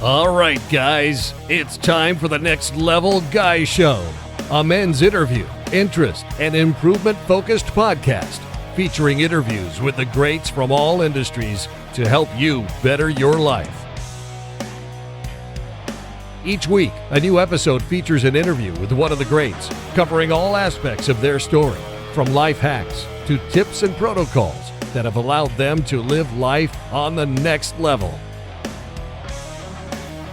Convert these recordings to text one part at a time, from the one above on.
All right, guys, it's time for the Next Level Guy Show, a men's interview, interest, and improvement-focused podcast featuring interviews with the greats from all industries to help you better your life. Each week, a new episode features an interview with one of the greats, covering all aspects of their story, from life hacks to tips and protocols that have allowed them to live life on the next level.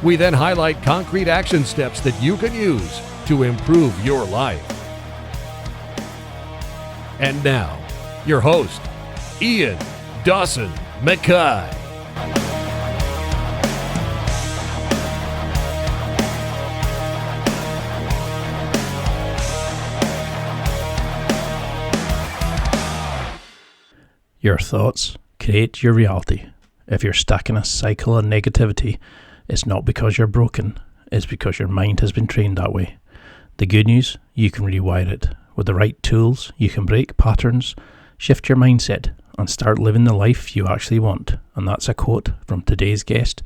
We then highlight concrete action steps that you can use to improve your life. And now, your host, Ian Dawson Mackay. Your thoughts create your reality. If you're stuck in a cycle of negativity, it's not because you're broken, it's because your mind has been trained that way. The good news, you can rewire it. With the right tools, you can break patterns, shift your mindset, and start living the life you actually want. And that's a quote from today's guest,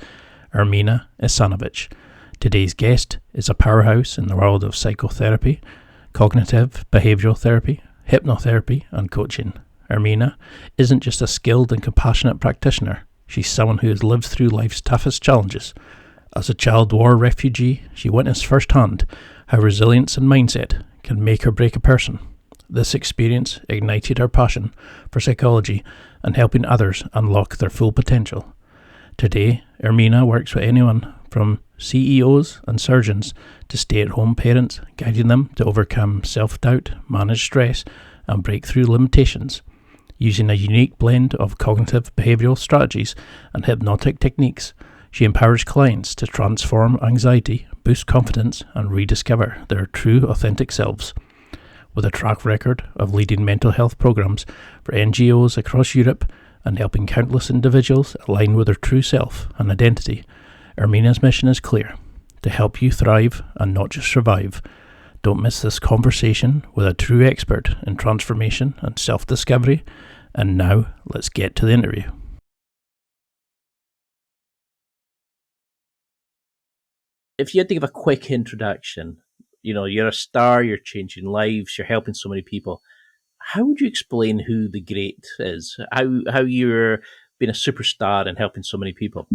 Ermina Isanovic. Today's guest is a powerhouse in the world of psychotherapy, cognitive behavioral therapy, hypnotherapy, and coaching. Ermina isn't just a skilled and compassionate practitioner. She's someone who has lived through life's toughest challenges. As a child war refugee, she witnessed firsthand how resilience and mindset can make or break a person. This experience ignited her passion for psychology and helping others unlock their full potential. Today, Ermina works with anyone from CEOs and surgeons to stay-at-home parents, guiding them to overcome self-doubt, manage stress, and break through limitations. Using a unique blend of cognitive behavioral strategies and hypnotic techniques, she empowers clients to transform anxiety, boost confidence, and rediscover their true, authentic selves. With a track record of leading mental health programs for NGOs across Europe and helping countless individuals align with their true self and identity, Ermina's mission is clear: to help you thrive and not just survive. Don't miss this conversation with a true expert in transformation and self-discovery. And now, let's get to the interview. If you had to give a quick introduction, you're a star, you're changing lives, you're helping so many people. How would you explain who the great is? How you're being a superstar and helping so many people?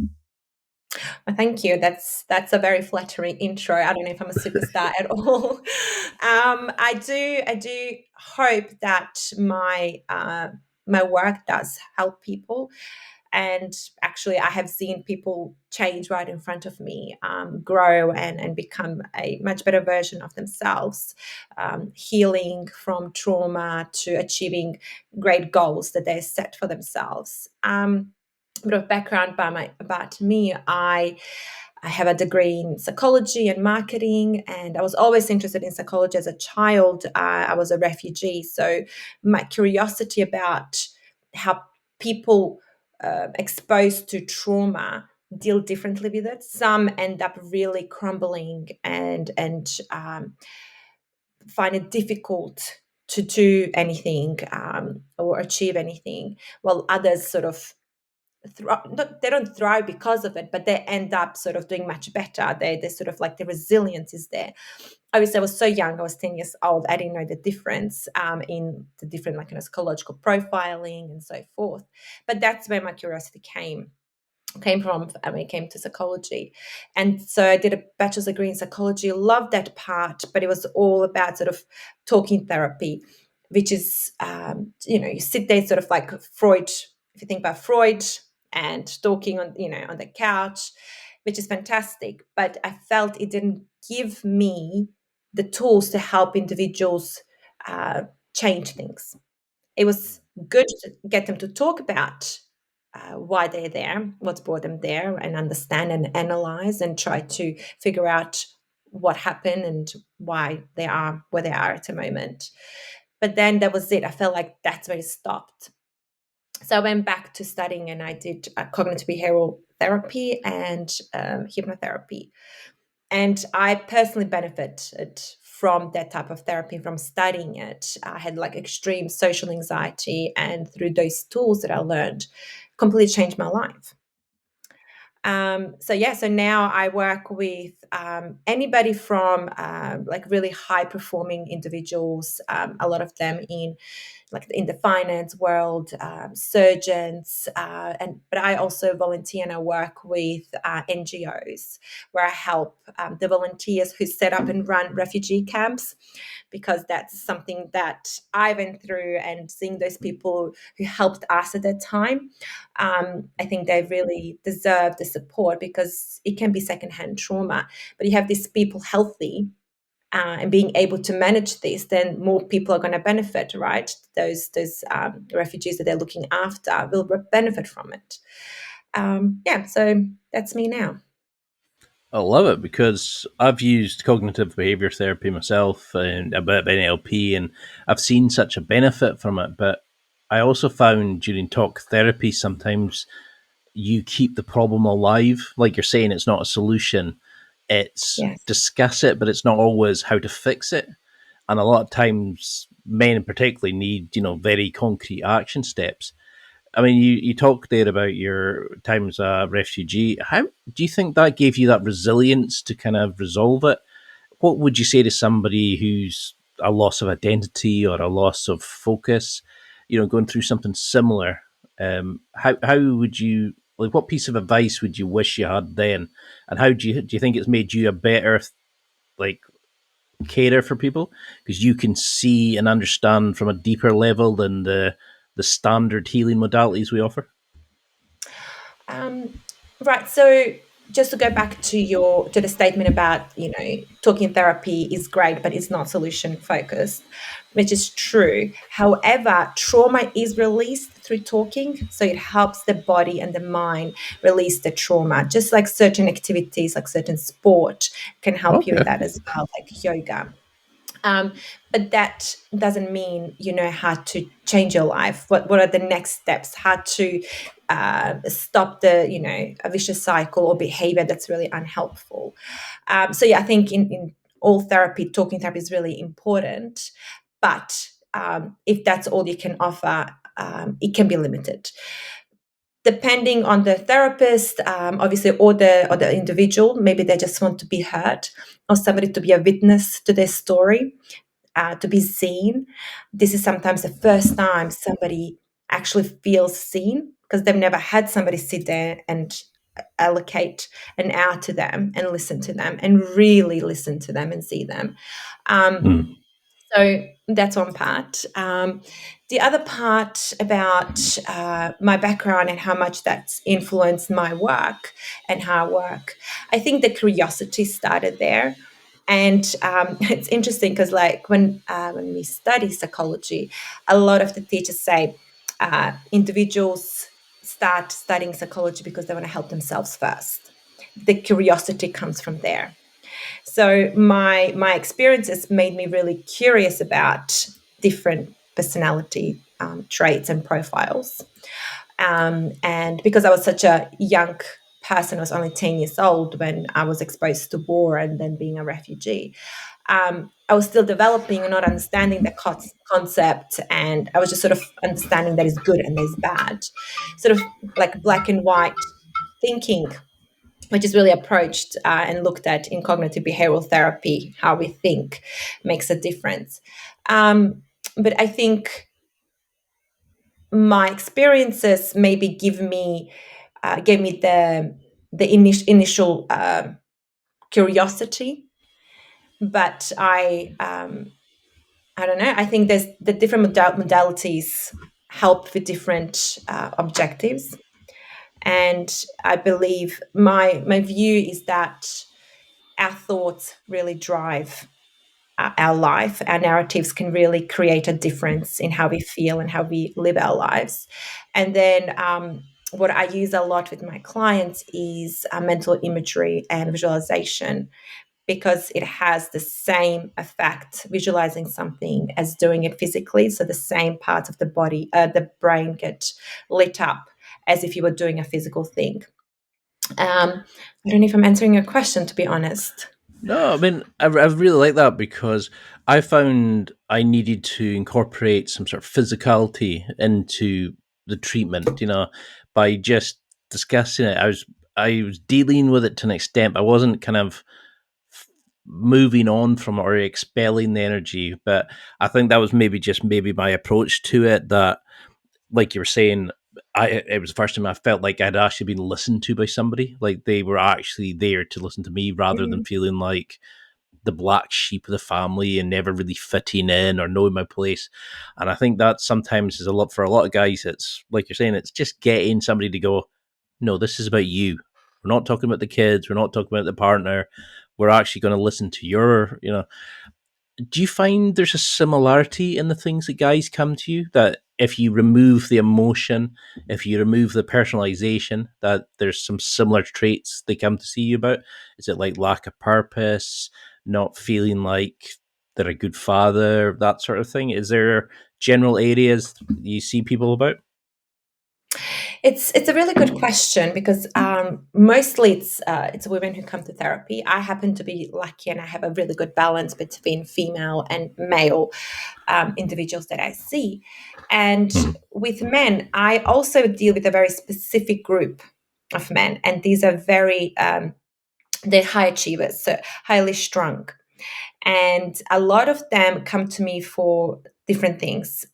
Well, thank you. That's a very flattering intro. I don't know if I'm a superstar at all. I do hope that my work does help people, and actually, I have seen people change right in front of me, grow and become a much better version of themselves, healing from trauma to achieving great goals that they set for themselves. A bit of background about me. I have a degree in psychology and marketing, and I was always interested in psychology as a child. I was a refugee, so my curiosity about how people exposed to trauma deal differently with it. Some end up really crumbling and find it difficult to do anything or achieve anything, while others sort of they don't thrive because of it, but they end up sort of doing much better. They sort of like the resilience is there. Obviously, I was so young. I was 10 years old. I didn't know the difference in the different psychological profiling and so forth. But that's where my curiosity came from when it came to psychology. And so I did a bachelor's degree in psychology. Loved that part, but it was all about sort of talking therapy, which is you sit there sort of like Freud. If you think about Freud, and talking on the couch, which is fantastic, but I felt it didn't give me the tools to help individuals change things. It was good to get them to talk about why they're there, what's brought them there, and understand and analyze and try to figure out what happened and why they are where they are at the moment. But then that was it. I felt like that's where it stopped. So I went back to studying, and I did cognitive behavioral therapy and hypnotherapy. And I personally benefited from that type of therapy, from studying it. I had extreme social anxiety, and through those tools that I learned, completely changed my life. So now I work with anybody from like really high performing individuals, a lot of them in like in the finance world, surgeons, but I also volunteer and I work with NGOs where I help the volunteers who set up and run refugee camps, because that's something that I went through, and seeing those people who helped us at that time, I think they really deserve the support, because it can be secondhand trauma, but you have these people healthy and being able to manage this, then more people are going to benefit, right? Those refugees that they're looking after will benefit from it. So that's me now. I love it because I've used cognitive behavior therapy myself and a bit of NLP, and I've seen such a benefit from it. But I also found during talk therapy, sometimes you keep the problem alive. Like you're saying, it's not a solution, it's Yes. discuss it, but it's not always how to fix it. And a lot of times, men particularly need, very concrete action steps. I mean, you talked there about your time as a refugee. How do you think that gave you that resilience to kind of resolve it? What would you say to somebody who's a loss of identity or a loss of focus, going through something similar? How would you, like, what piece of advice would you wish you had then? And how do you think it's made you a better, like, carer for people, because you can see and understand from a deeper level than the standard healing modalities we offer? Right. So just to go back to the statement about, talking therapy is great, but it's not solution focused, which is true. However, trauma is released through talking, so it helps the body and the mind release the trauma. Just like certain activities, like certain sport, can help you Okay. with that as well, like yoga. Um, but that doesn't mean you know how to change your life. What are the next steps? How to stop the a vicious cycle or behavior that's really unhelpful. I think in all therapy, talking therapy is really important. But if that's all you can offer, it can be limited depending on the therapist, obviously, or the individual. Maybe they just want to be heard, or somebody to be a witness to their story, to be seen. This is sometimes the first time somebody actually feels seen, because they've never had somebody sit there and allocate an hour to them and listen to them and really listen to them and see them. Um, Hmm. so that's one part. The other part about my background and how much that's influenced my work and how I work, I think the curiosity started there. And it's interesting because, like, when we study psychology, a lot of the teachers say individuals start studying psychology because they want to help themselves first. The curiosity comes from there. So my experiences made me really curious about different personality traits and profiles. And because I was such a young person, I was only 10 years old when I was exposed to war and then being a refugee. I was still developing and not understanding the concept, and I was just sort of understanding that is good and there's bad, sort of like black and white thinking, which is really approached and looked at in cognitive behavioral therapy. How we think makes a difference. But I think my experiences maybe gave me the initial curiosity, but I don't know. I think there's the different modalities help with different objectives, and I believe my view is that our thoughts really drive our life. Our narratives can really create a difference in how we feel and how we live our lives. And then what I use a lot with my clients is mental imagery and visualization, because it has the same effect visualizing something as doing it physically. So the same parts of the body, the brain, get lit up as if you were doing a physical thing. I don't know if I'm answering your question, to be honest. No, I mean, I really like that because I found I needed to incorporate some sort of physicality into the treatment, by just discussing it. I was dealing with it to an extent. I wasn't kind of moving on from it or expelling the energy, but I think that was maybe my approach to it. That, like you were saying, it was the first time I felt like I'd actually been listened to by somebody. Like they were actually there to listen to me, rather than Mm. feeling like the black sheep of the family and never really fitting in or knowing my place. And I think that sometimes is a lot for a lot of guys. It's like you're saying, it's just getting somebody to go, no, this is about you. We're not talking about the kids. We're not talking about the partner. We're actually going to listen to your, do you find there's a similarity in the things that guys come to you, that if you remove the emotion, if you remove the personalization, that there's some similar traits they come to see you about? Is it like lack of purpose, not feeling like they're a good father, that sort of thing? Is there general areas you see people about? It's a really good question because mostly it's women who come to therapy. I happen to be lucky and I have a really good balance between female and male individuals that I see. And with men, I also deal with a very specific group of men, and these are very they're high achievers, so highly strung. And a lot of them come to me for different things.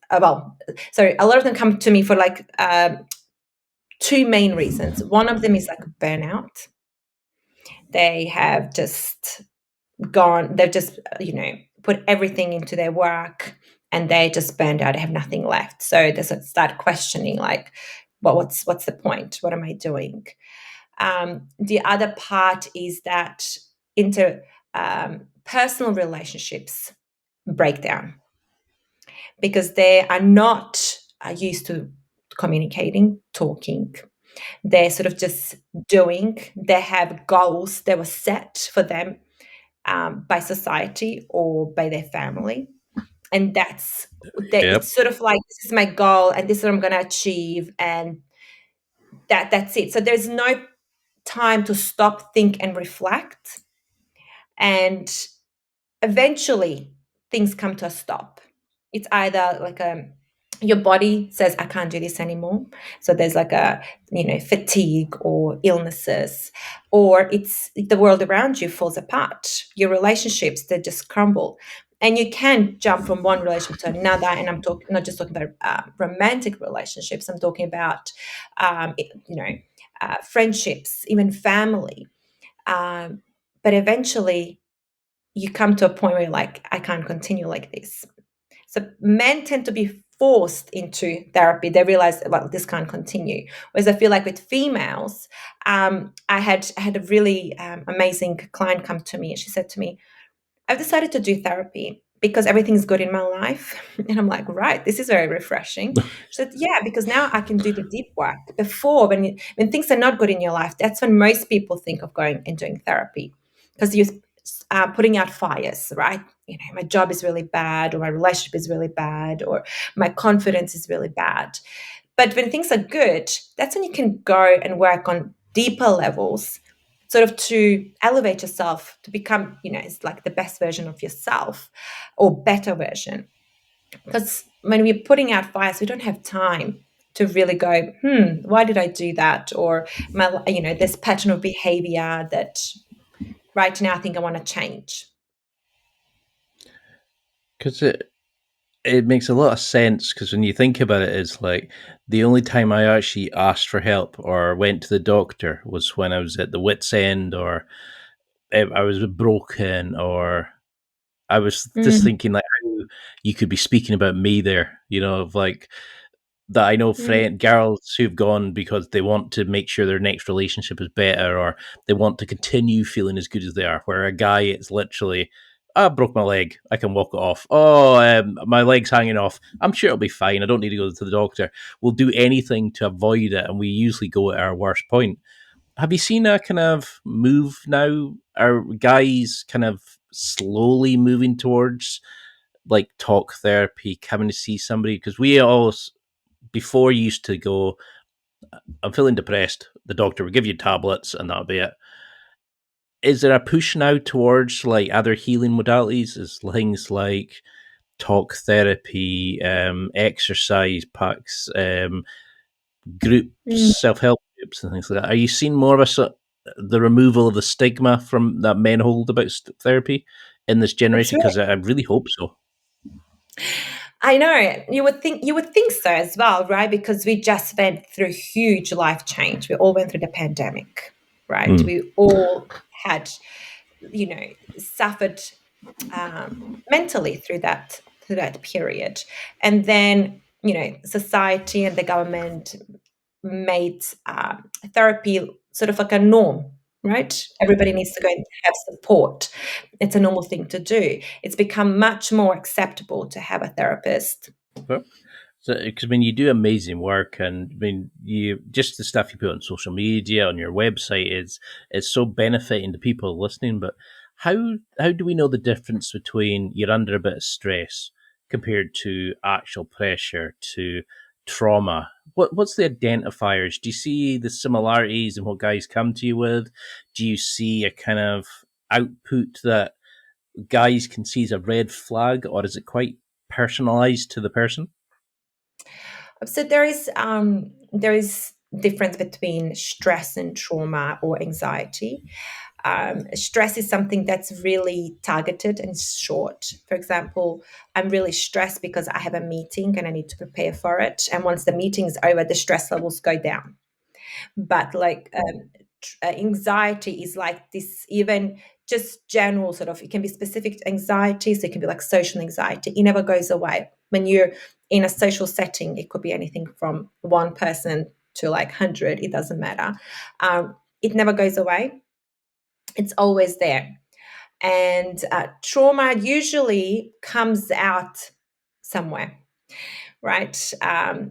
Sorry, a lot of them come to me for like two main reasons. One of them is like burnout. They have just they've just, put everything into their work and they just burned out. They have nothing left. So they start questioning, like, well, what's the point? What am I doing? The other part is that personal relationships break down because they are not used to communicating, talking. They're sort of just doing. They have goals that were set for them by society or by their family, and that's that. Yep. It's sort of like, this is my goal, and this is what I'm going to achieve, and that's it. So there's no time to stop, think, and reflect, and eventually things come to a stop. It's either like your body says, I can't do this anymore, so there's like a fatigue or illnesses, or it's the world around you falls apart, your relationships, they just crumble, and you can jump from one relationship to another. And I'm talking, not just talking about romantic relationships, I'm talking about friendships, even family. But eventually you come to a point where you're like, I can't continue like this. So men tend to be forced into therapy. They realize, well, this can't continue. Whereas I feel like with females, I had a really amazing client come to me, and she said to me, I've decided to do therapy because everything's good in my life. And I'm like, right, this is very refreshing. She said, yeah, because now I can do the deep work. Before, when things are not good in your life, that's when most people think of going and doing therapy, because you're putting out fires, right? My job is really bad, or my relationship is really bad, or my confidence is really bad. But when things are good, that's when you can go and work on deeper levels, sort of to elevate yourself to become, it's like the best version of yourself or better version. Because when we're putting out fires, we don't have time to really go, why did I do that? Or this pattern of behavior that right now I think I want to change. Because it makes a lot of sense, because when you think about it, it's like the only time I actually asked for help or went to the doctor was when I was at the wit's end, or I was broken, or I was just Mm, thinking like how you could be speaking about me there, of like that. I know mm, friend girls who've gone because they want to make sure their next relationship is better, or they want to continue feeling as good as they are. Where a guy, it's literally, I broke my leg, I can walk it off. Oh, my leg's hanging off. I'm sure it'll be fine. I don't need to go to the doctor. We'll do anything to avoid it, and we usually go at our worst point. Have you seen a kind of move now? Are guys kind of slowly moving towards like talk therapy, coming to see somebody? Because we all before used to go, I'm feeling depressed. The doctor would give you tablets and that'll be it. Is there a push now towards like other healing modalities? Is things like talk therapy, exercise packs, group mm. self help relationships and things like that. Are you seeing more of the removal of the stigma from that men hold about therapy in this It's generation? really, Because I really hope so. I know you would think so as well, right? Because we just went through huge life change. We all went through the pandemic, right? Mm. We all had, suffered mentally through that period, and then society and the government made therapy sort of like a norm, right? Everybody needs to go and have support. It's a normal thing to do. It's become much more acceptable to have a therapist. Well, so, because I mean, you do amazing work, and I mean, you just the stuff you put on social media, on your website is so benefiting to people listening. But how do we know the difference between you're under a bit of stress compared to actual pressure to trauma? What's the identifiers? Do you see the similarities in what guys come to you with? Do you see a kind of output that guys can see as a red flag, or is it quite personalized to the person? So there is difference between stress and trauma or anxiety. Stress is something that's really targeted and short. For example, I'm really stressed because I have a meeting and I need to prepare for it. And once the meeting is over, the stress levels go down. But like anxiety is like this, even just general sort of, it can be specific anxiety, so it can be like social anxiety. It never goes away. When you're in a social setting, it could be anything from one person to like 100, it doesn't matter. It never goes away, it's always there. And trauma usually comes out somewhere, right?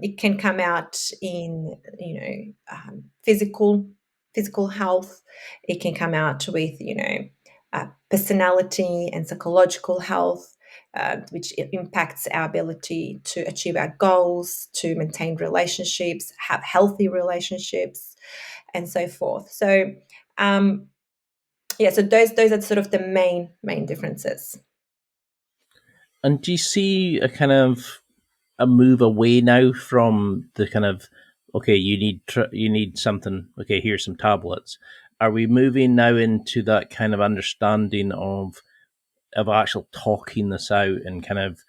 It can come out in physical health. It can come out with personality and psychological health, which impacts our ability to achieve our goals, to maintain relationships, have healthy relationships, and so forth. So yeah, so those are sort of the main differences. And do you see a kind of a move away now from the kind of okay, you need something. Okay, here's some tablets. Are we moving now into that kind of understanding of actual talking this out and kind of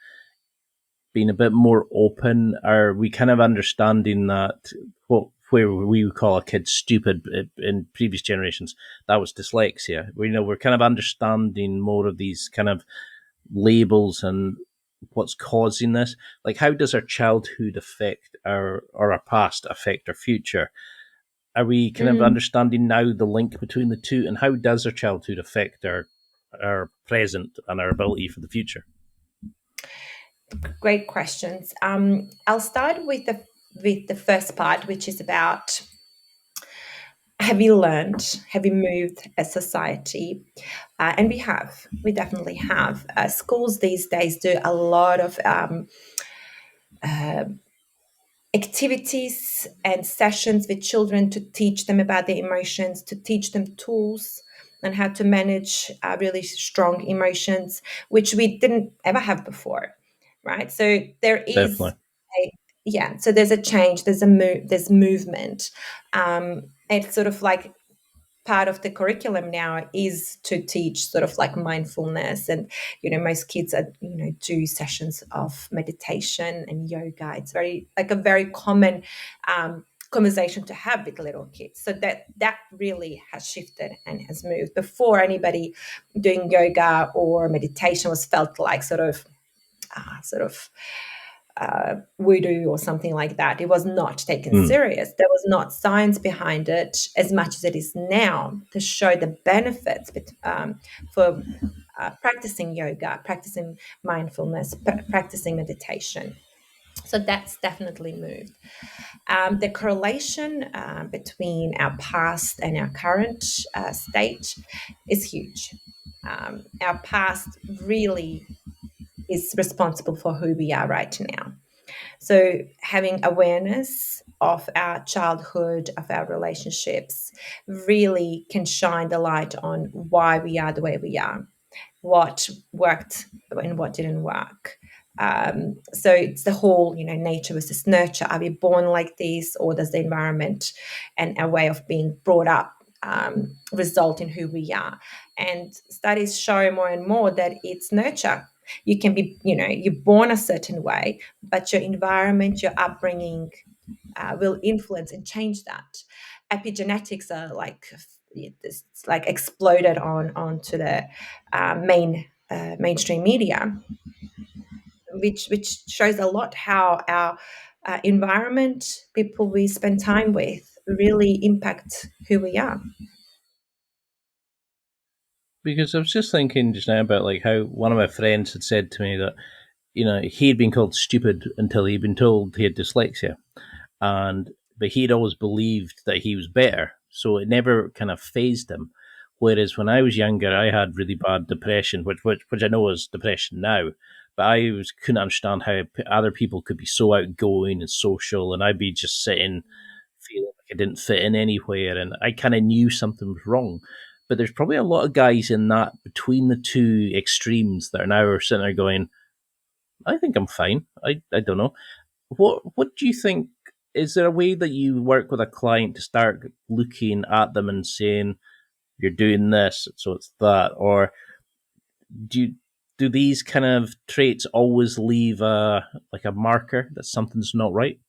being a bit more open? Are we kind of understanding that what where we would call a kid stupid in previous generations, that was dyslexia. We're kind of understanding more of these kind of labels and what's causing this. Like, how does our childhood affect our past affect our future? Are we kind of Mm, understanding now the link between the two, and how does our childhood affect our present and our ability for the future? great questions. I'll start with the first part, which is about, have you moved as society? And we definitely have. Schools these days do a lot of uh, activities and sessions with children to teach them about their emotions, to teach them tools and how to manage really strong emotions, which we didn't ever have before, right? So there is Definitely. a, yeah, so there's a change, there's movement. It's sort of like part of the curriculum now is to teach sort of like mindfulness, and most kids are do sessions of meditation and yoga. It's very like a very common conversation to have with little kids, so that really has shifted and has moved. Before, anybody doing yoga or meditation was felt like sort of voodoo or something like that. It was not taken Mm. serious. There was not science behind it as much as it is now to show the benefits for practicing yoga, practicing mindfulness, practicing meditation. So that's definitely moved. The correlation between our past and our current state is huge. Our past really is responsible for who we are right now. So, having awareness of our childhood, of our relationships, really can shine the light on why we are the way we are, what worked and what didn't work. So it's the whole, nature versus nurture. Are we born like this, or does the environment and our way of being brought up result in who we are? And studies show more and more that it's nurture. You can be, you're born a certain way, but your environment, your upbringing will influence and change that. Epigenetics are it's like exploded onto the mainstream media, which shows a lot how our environment, people we spend time with, really impact who we are. Because I was just thinking just now about like how one of my friends had said to me that he had been called stupid until he'd been told he had dyslexia, and but he'd always believed that he was better, so it never kind of phased him. Whereas when I was younger, I had really bad depression, which I know is depression now, but couldn't understand how other people could be so outgoing and social, and I'd be just sitting feeling like I didn't fit in anywhere, and I kind of knew something was wrong. But there's probably a lot of guys in that between the two extremes that are now sitting there going, I think I'm fine. I don't know. What do you think? Is there a way that you work with a client to start looking at them and saying you're doing this, so it's that, or do you, do these kind of traits always leave a marker that something's not right?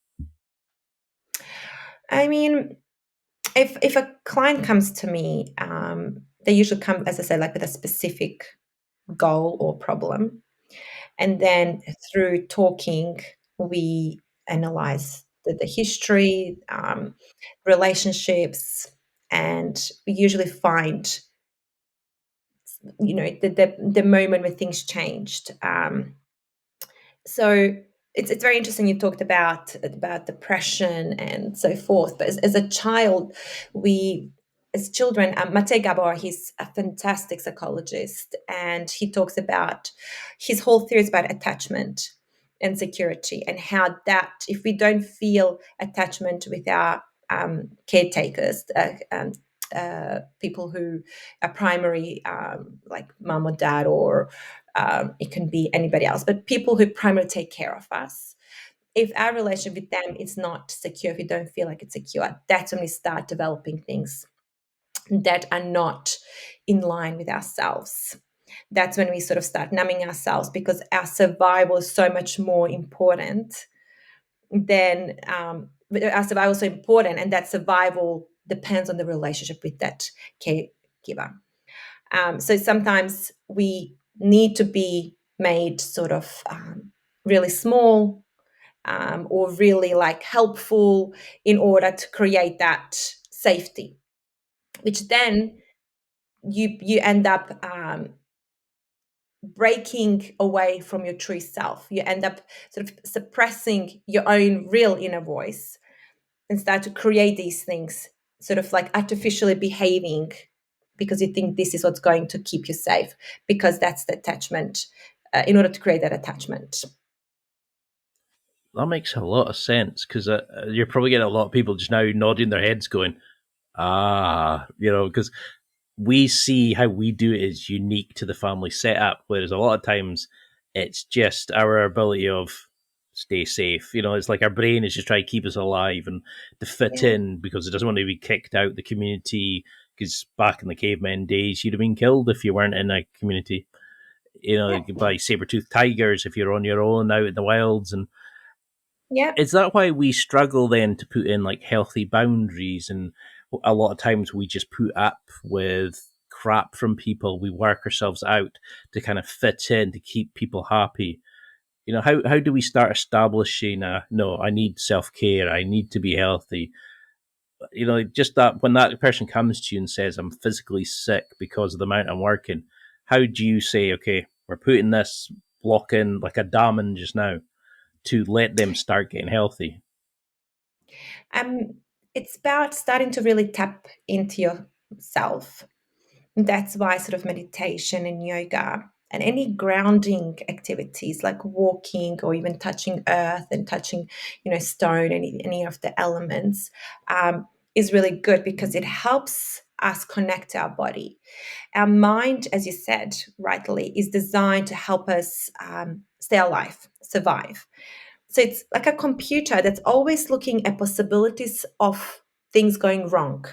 I mean, if a client comes to me, they usually come, as I said, like with a specific goal or problem. And then through talking, we analyze the history, relationships, and we usually find, the moment when things changed. So it's very interesting. You talked about depression and so forth, but as a child, we as children, Mate Gabor, he's a fantastic psychologist, and he talks about his whole theory is about attachment and security, and how that if we don't feel attachment with our caretakers, people who are primary, like mom or dad, or it can be anybody else, but people who primarily take care of us. If our relationship with them is not secure, if we don't feel like it's secure, that's when we start developing things that are not in line with ourselves. That's when we sort of start numbing ourselves, because our survival is so much more important than our survival is so important, and that survival depends on the relationship with that caregiver. So sometimes we need to be made sort of really small, or really like helpful, in order to create that safety, which then you end up breaking away from your true self. You end up sort of suppressing your own real inner voice, and start to create these things, sort of like artificially behaving, because you think this is what's going to keep you safe, because that's the attachment, in order to create that attachment. That makes a lot of sense because you're probably getting a lot of people just now nodding their heads, going, "Ah," because we see how we do it is unique to the family setup, whereas a lot of times it's just our ability of stay safe. It's like our brain is just trying to keep us alive and to fit Yeah, in because it doesn't want to be kicked out the community. Because back in the cavemen days, you'd have been killed if you weren't in a community. yeah, You could buy saber-toothed tigers if you're on your own out in the wilds. And yeah. is that why we struggle then to put in like healthy boundaries? And a lot of times we just put up with crap from people. We work ourselves out to kind of fit in to keep people happy. How do we start establishing no, I need self-care, I need to be healthy? Just that when that person comes to you and says, I'm physically sick because of the amount I'm working, how do you say, okay, we're putting this block in like a dam in just now to let them start getting healthy? um it's about starting to really tap into yourself. That's why sort of meditation and yoga and any grounding activities like walking, or even touching earth and touching, stone, any of the elements, is really good, because it helps us connect to our body. Our mind, as you said rightly, is designed to help us stay alive. survive. So it's like a computer that's always looking at possibilities of things going wrong.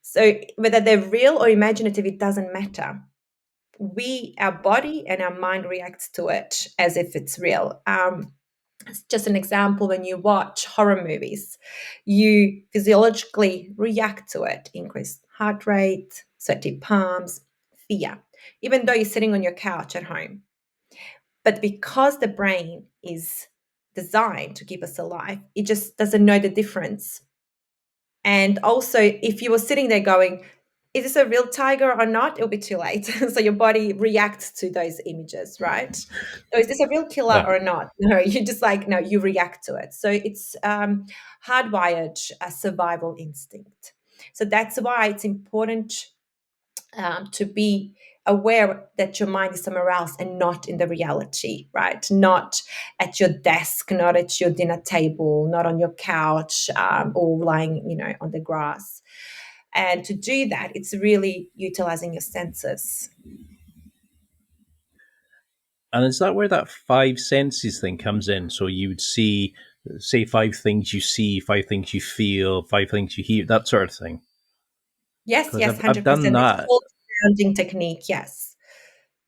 So whether they're real or imaginative, it doesn't matter. Our body and our mind reacts to it as if it's real. It's just an example, when you watch horror movies, you physiologically react to it, increased heart rate, sweaty palms, fear, even though you're sitting on your couch at home. But because the brain is designed to keep us alive, it just doesn't know the difference. And also, if you were sitting there going, is this a real tiger or not? It'll be too late. So your body reacts to those images, right? Or is this a real killer Yeah. or not? No, you just like, no, you react to it. So it's hardwired a survival instinct. So that's why it's important to be aware that your mind is somewhere else and not in the reality, right? Not at your desk, not at your dinner table, not on your couch, or lying, on the grass. And to do that, it's really utilizing your senses. And is that where that five senses thing comes in? So you would see, say, five things you see, five things you feel, five things you hear, that sort of thing. Yes, Because yes, I've done 100%. It's that. called grounding technique. Yes,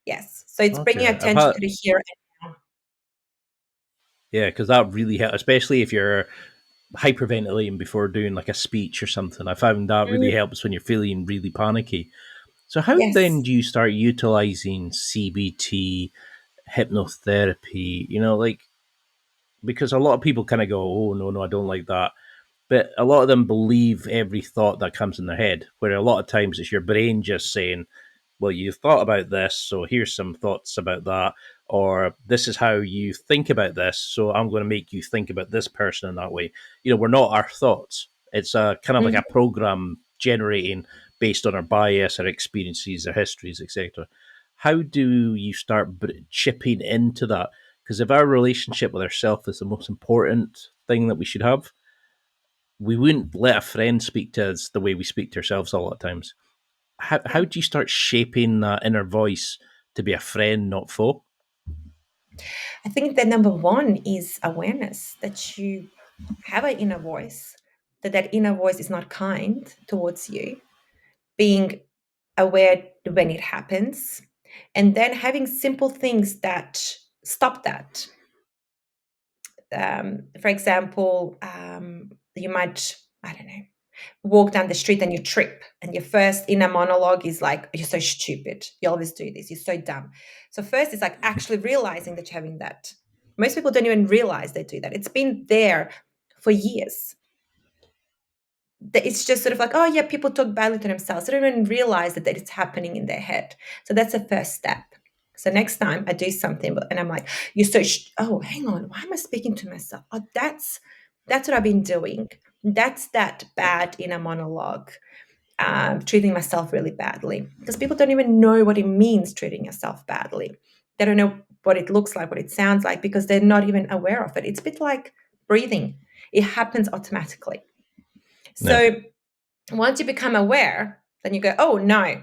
yes. So it's bringing Okay. I've attention had, to the here and now. yeah, because that really helps, especially if you're hyperventilating before doing like a speech or something. I found that really Mm, helps when you're feeling really panicky. So how then yes. do you start utilizing CBT, hypnotherapy? Like, because a lot of people kind of go, "Oh no, no, I don't like that," but a lot of them believe every thought that comes in their head. Where a lot of times it's your brain just saying, well, you've thought about this, so here's some thoughts about that, or this is how you think about this, so I'm going to make you think about this person in that way. We're not our thoughts. It's a kind of like a Mhm. program generating based on our bias, our experiences, our histories, etc. How do you start chipping into that? Because if our relationship with ourselves is the most important thing that we should have, we wouldn't let a friend speak to us the way we speak to ourselves a lot of times. How Yeah. do you start shaping that inner voice to be a friend, not foe? I think the number one is awareness that you have an inner voice, that inner voice is not kind towards you, being aware when it happens, and then having simple things that stop that. For example, you might, I don't know, walk down the street and you trip, and your first inner monologue is like, you're so stupid, you always do this, you're so dumb. So first it's like actually realizing that you're having that. Most people don't even realize they do that. It's been there for years. It's just sort of like, oh yeah, people talk badly to themselves. They don't even realize that it's happening in their head. So that's the first step. So next time I do something and I'm like, you're so, oh, hang on, why am I speaking to myself? Oh, that's what I've been doing. That's that bad inner monologue, treating myself really badly. Because people don't even know what it means treating yourself badly. They don't know what it looks like, what it sounds like, because they're not even aware of it. It's a bit like breathing. It happens automatically. Yeah. So once you become aware, then you go, oh no,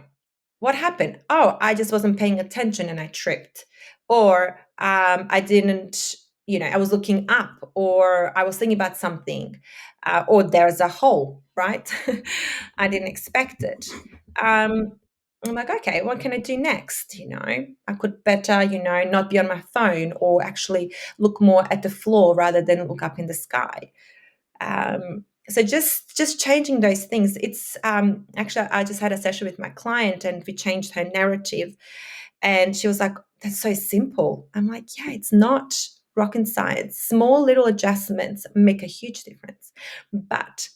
what happened? Oh, I just wasn't paying attention and I tripped. Or I didn't, I was looking up, or I was thinking about something, or there's a hole, right? I didn't expect it. I'm like, okay, what can I do next? I could better, not be on my phone, or actually look more at the floor rather than look up in the sky. So just changing those things. It's actually, I just had a session with my client and we changed her narrative, and she was like, that's so simple. I'm like, yeah, it's not rocket science. Small little adjustments make a huge difference, but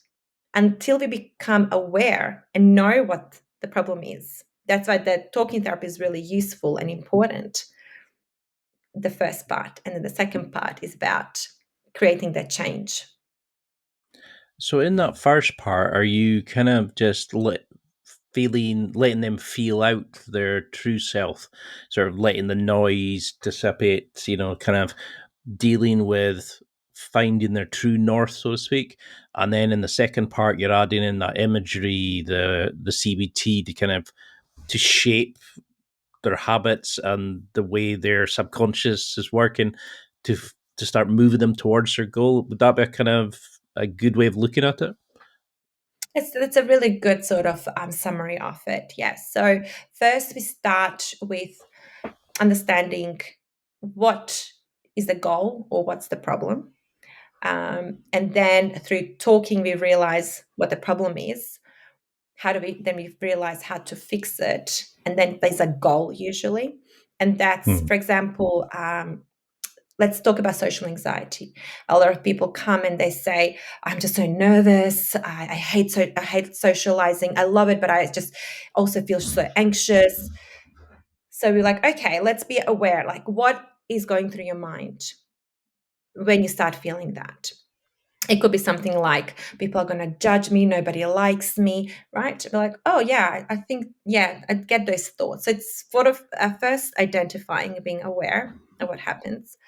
until we become aware and know what the problem is, that's why the talking therapy is really useful and important, the first part. And then the second part is about creating that change. So in that first part, are you kind of just letting them feel out their true self, sort of letting the noise dissipate, kind of dealing with finding their true north, so to speak. And then in the second part, you're adding in that imagery, the CBT to kind of to shape their habits and the way their subconscious is working to start moving them towards their goal. Would that be a kind of a good way of looking at it? It's a really good sort of summary of it. Yes. So first we start with understanding what is the goal or what's the problem. And then through talking, we realize what the problem is. We realize how to fix it. And then there's a goal usually. And that's, Hmm. for example, let's talk about social anxiety. A lot of people come and they say, "I'm just so nervous. I hate socializing. I love it, but I just also feel so anxious." So we're like, okay, let's be aware. Like, what is going through your mind when you start feeling that? It could be something like people are going to judge me, nobody likes me, right? Be like, oh yeah, I think, yeah, I get those thoughts. So it's sort of first identifying and being aware of what happens.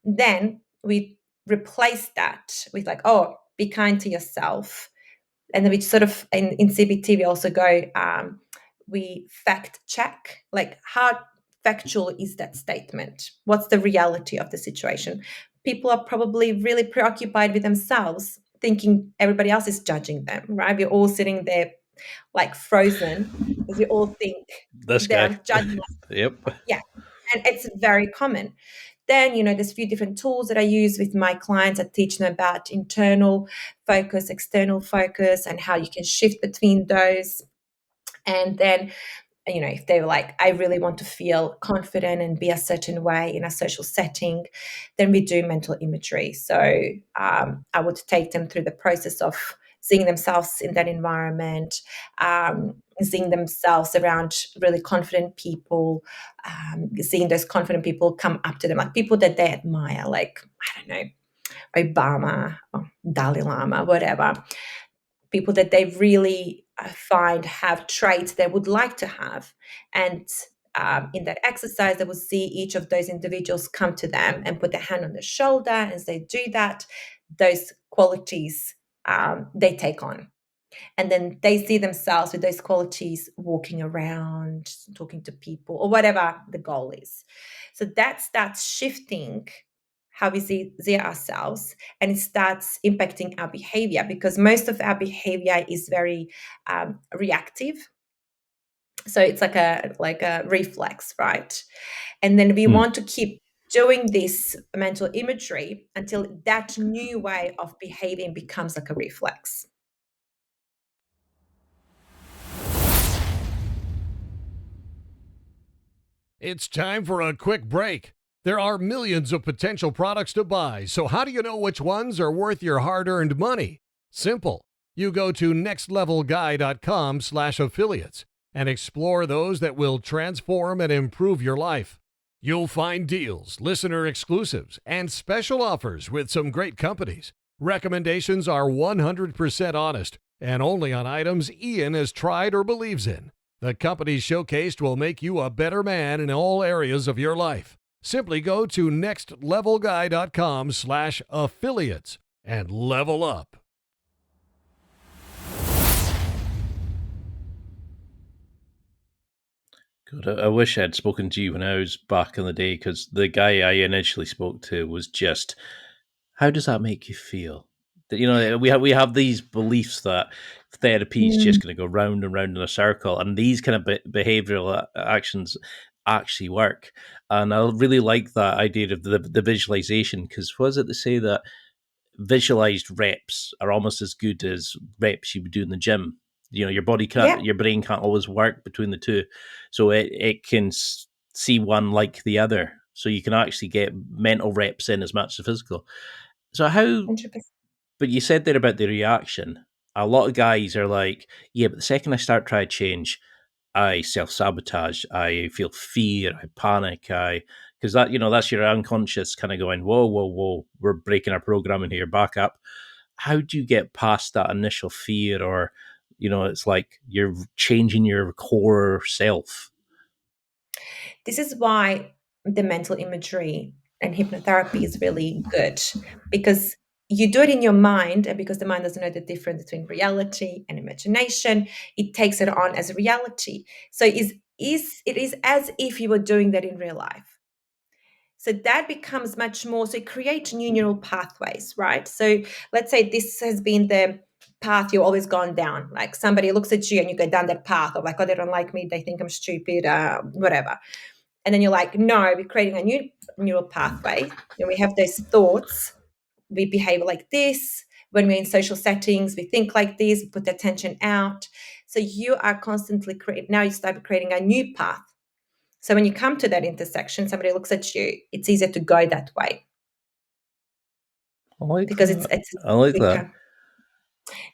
Then we replace that with like, oh, be kind to yourself. And then we sort of, in CBT, we also go, we fact check, like how factual is that statement? What's the reality of the situation? People are probably really preoccupied with themselves, thinking everybody else is judging them, right? We're all sitting there like frozen because we all think This they guy. are judging us. Yep. Yeah. And it's very common. Then, there's a few different tools that I use with my clients. I teach them about internal focus, external focus, and how you can shift between those. And then, if they were like, I really want to feel confident and be a certain way in a social setting, then we do mental imagery. So I would take them through the process of seeing themselves in that environment, seeing themselves around really confident people, seeing those confident people come up to them, like people that they admire, like, I don't know, Obama or Dalai Lama, whatever, people that they really find have traits they would like to have. And in that exercise, they will see each of those individuals come to them and put their hand on their shoulder. As they do that, those qualities they take on. And then they see themselves with those qualities walking around, talking to people, or whatever the goal is. So that starts shifting how we see ourselves, and it starts impacting our behavior, because most of our behavior is very reactive. So it's like a reflex, right? And then we Hmm. want to keep doing this mental imagery until that new way of behaving becomes like a reflex. It's time for a quick break. There are millions of potential products to buy, so how do you know which ones are worth your hard-earned money? Simple. You go to nextlevelguy.com/affiliates and explore those that will transform and improve your life. You'll find deals, listener exclusives, and special offers with some great companies. Recommendations are 100% honest and only on items Ian has tried or believes in. The companies showcased will make you a better man in all areas of your life. Simply go to nextlevelguy.com/affiliates and level up. God, I wish I'd spoken to you when I was back in the day, because the guy I initially spoke to was just, how does that make you feel? That, we have these beliefs that therapy is just Mm. going to go round and round in a circle, and these kind of behavioral actions actually work. And I really like that idea of the visualization, because was it to say that visualized reps are almost as good as reps you would do in the gym? Your body Yeah, can't, your brain can't always work between the two, so it can see one like the other, so you can actually get mental reps in as much as physical. So how, 100%. but you said there about the reaction. A lot of guys are like, yeah, but the second I start trying to change, I self sabotage, I feel fear, I panic, because that's your unconscious kind of going, whoa, whoa, whoa, we're breaking our programming here, back up. How do you get past that initial fear, or it's like you're changing your core self? This is why the mental imagery and hypnotherapy is really good, because you do it in your mind, and because the mind doesn't know the difference between reality and imagination, it takes it on as a reality. So is it is as if you were doing that in real life. So that becomes much more, so it creates new neural pathways, right? So let's say this has been the path you've always gone down. Like somebody looks at you and you go down that path of like, oh, they don't like me, they think I'm stupid, whatever. And then you're like, no, we're creating a new neural pathway. And we have those thoughts, we behave like this. When we're in social settings, we think like this, we put the attention out. So you are constantly creating, now you start creating a new path. So when you come to that intersection, somebody looks at you, it's easier to go that way I like because that. it's I like that. quicker.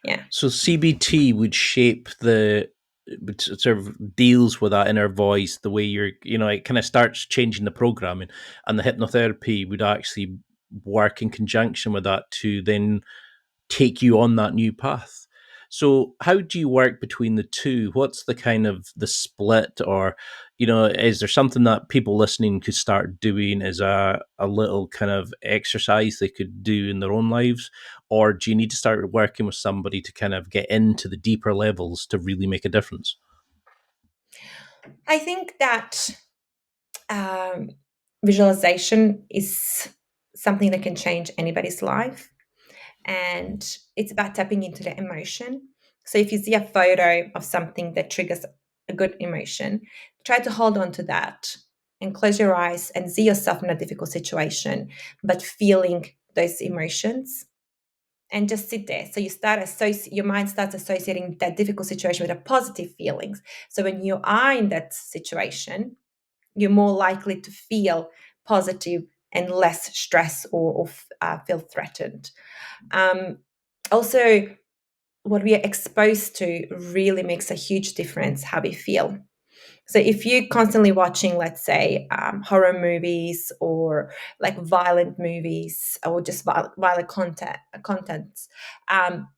Yeah. So CBT would shape would sort of deals with that inner voice, the way it kind of starts changing the programming, and the hypnotherapy would actually work in conjunction with that to then take you on that new path. So how do you work between the two? What's the kind of the split, or is there something that people listening could start doing as a little kind of exercise they could do in their own lives? Or do you need to start working with somebody to kind of get into the deeper levels to really make a difference? I think that um, visualization is something that can change anybody's life. And it's about tapping into the emotion. So if you see a photo of something that triggers a good emotion, try to hold on to that and close your eyes and see yourself in a difficult situation, but feeling those emotions and just sit there. So your mind starts associating that difficult situation with a positive feelings. So when you are in that situation, you're more likely to feel positive and less stress or feel threatened. Um, Also, what we are exposed to really makes a huge difference how we feel. So if you're constantly watching, let's say, horror movies or like violent movies or just violent contents, um,